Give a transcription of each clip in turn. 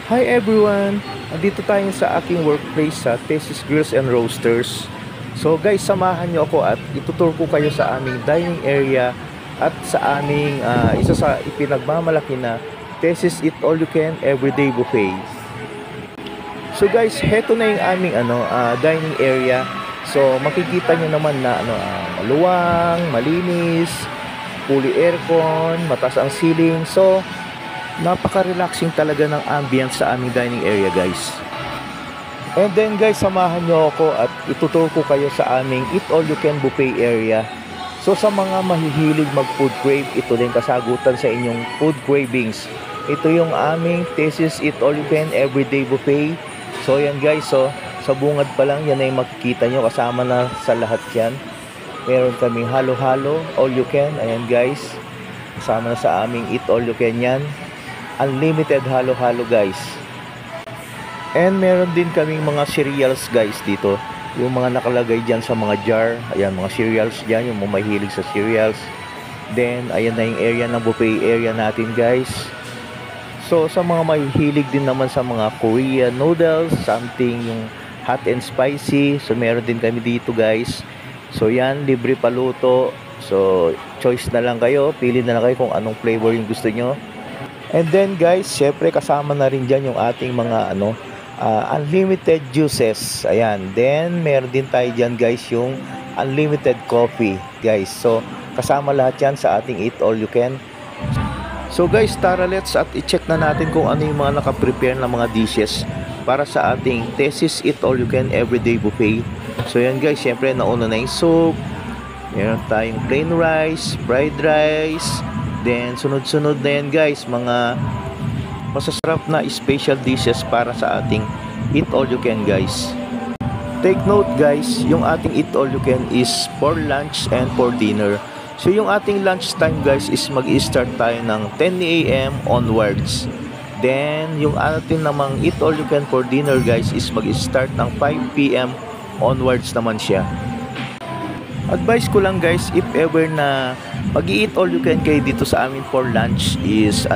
Hi everyone! Andito tayo sa aking workplace sa Thesis Grills and Roasters. So guys, samahan nyo ako at itutur ko kayo sa aming dining area at sa aming isa sa ipinagmamalaki na Thesis Eat All You Can Everyday Buffet. So guys, heto na yung aming dining area. So makikita nyo naman na maluwang, malinis, fully aircon, mataas ang ceiling. So napaka-relaxing talaga ng ambience sa aming dining area, guys. And then guys, samahan nyo ako at itutur ko kayo sa aming Eat All You Can Buffet area. So sa mga mahihilig mag-food crave, ito din kasagutan sa inyong food cravings. Ito yung aming Thesis Eat All You Can Everyday Buffet. So yan guys, so sa bungad pa lang, yan ay makikita nyo, kasama na sa lahat yan. Meron kaming halo-halo, all you can, ayan guys. Kasama na sa aming Eat All You Can yan. Unlimited halo-halo guys. And meron din kaming mga cereals guys dito. Yung mga nakalagay dyan sa mga jar. Ayan, mga cereals dyan. Yung mga mahilig sa cereals. Then, ayan na yung area ng buffet area natin guys. So, sa mga mahilig din naman sa mga Korean noodles, something yung hot and spicy. So, meron din kami dito guys. So, yan, libre paluto. So, choice na lang kayo. Pili na lang kayo kung anong flavor yung gusto nyo. And then guys, syempre kasama na rin dyan yung ating mga unlimited juices. Ayan. Then meron din tayo dyan guys yung unlimited coffee guys. So kasama lahat yan sa ating Eat All You Can. So guys, tara let's at i-check na natin kung ano yung mga nakaprepare na mga dishes para sa ating Thesis Eat All You Can Everyday Buffet. So yan guys, syempre nauna na yung soup. Meron tayong plain rice, fried rice. Then, sunod-sunod na yan guys, mga masasarap na special dishes para sa ating Eat All You Can guys. Take note guys, yung ating Eat All You Can is for lunch and for dinner. So, yung ating lunch time guys is mag-start tayo ng 10 AM onwards. Then, yung ating namang Eat All You Can for dinner guys is mag-start ng 5 PM onwards naman siya. Advice ko lang guys, if ever na mag-eat all you can kayo dito sa amin for lunch is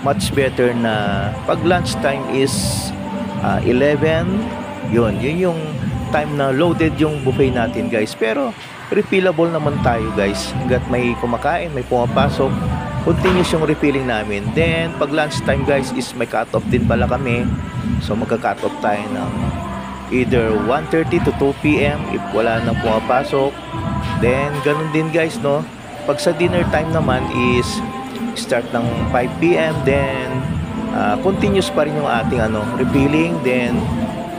much better na pag lunch time is 11, yun yung time na loaded yung buffet natin guys. Pero refillable naman tayo guys, hanggat may kumakain, may pumapasok, continuous yung refilling namin. Then pag lunch time guys is may cut off din pala kami, so magka-cut off tayo ng either 1:30 to 2 PM if wala nang pumapasok. Then ganun din guys, no, pag sa dinner time naman is start ng 5 PM, then continuous pa rin yung ating refilling. Then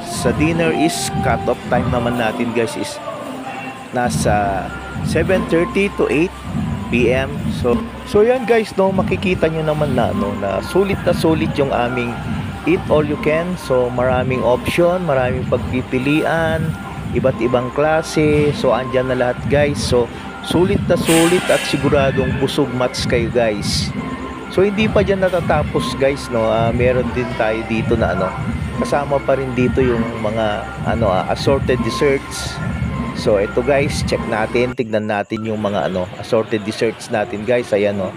sa dinner is cut off time naman natin guys is nasa 7:30 to 8 PM. So yan guys, no, makikita nyo naman na na sulit yung aming Eat All You Can. So maraming option, maraming pagpipilian, iba't ibang klase. So andyan na lahat guys. So sulit at siguradong busog match kayo guys. So hindi pa dyan natatapos guys, no. Meron din tayo dito na kasama pa rin dito yung mga assorted desserts. So ito guys, check natin, tignan natin yung mga assorted desserts natin guys. Ayan, no.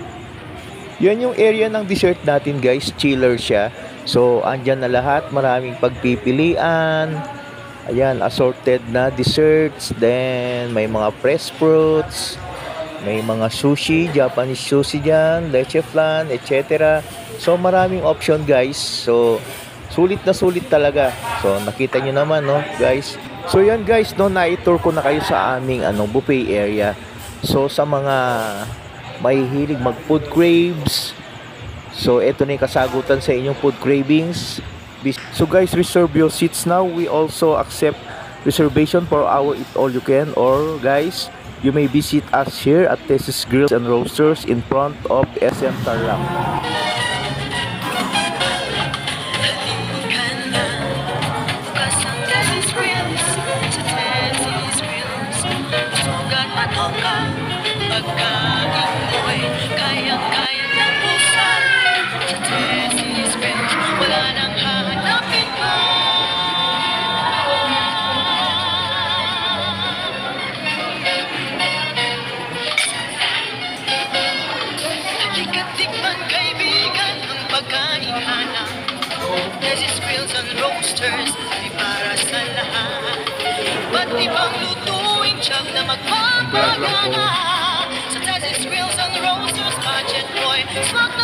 Yan yung area ng dessert natin guys, chiller siya. So andyan na lahat, maraming pagpipilian. Ayan, assorted na desserts. Then may mga fresh fruits, may mga sushi, Japanese sushi dyan, leche flan, etc. So maraming option guys. So sulit talaga. So nakita nyo naman, no guys. So yan guys, no, na-tour ko na kayo sa aming buffet area. So sa mga may hilig mag food craves, so ito na yung kasagutan sa inyong food cravings. So guys, reserve your seats now. We also accept reservation for our Eat All You Can, or guys, you may visit us here at Thesis Grills and Roasters in front of SM Tarlac. Tikman kaibigan. Thesis Grills and Roasters ay para sa lahat. Ba't ibang lutuin tiyang na magpapagana? Sa Thesis Grills and Roasters, budget boy, swak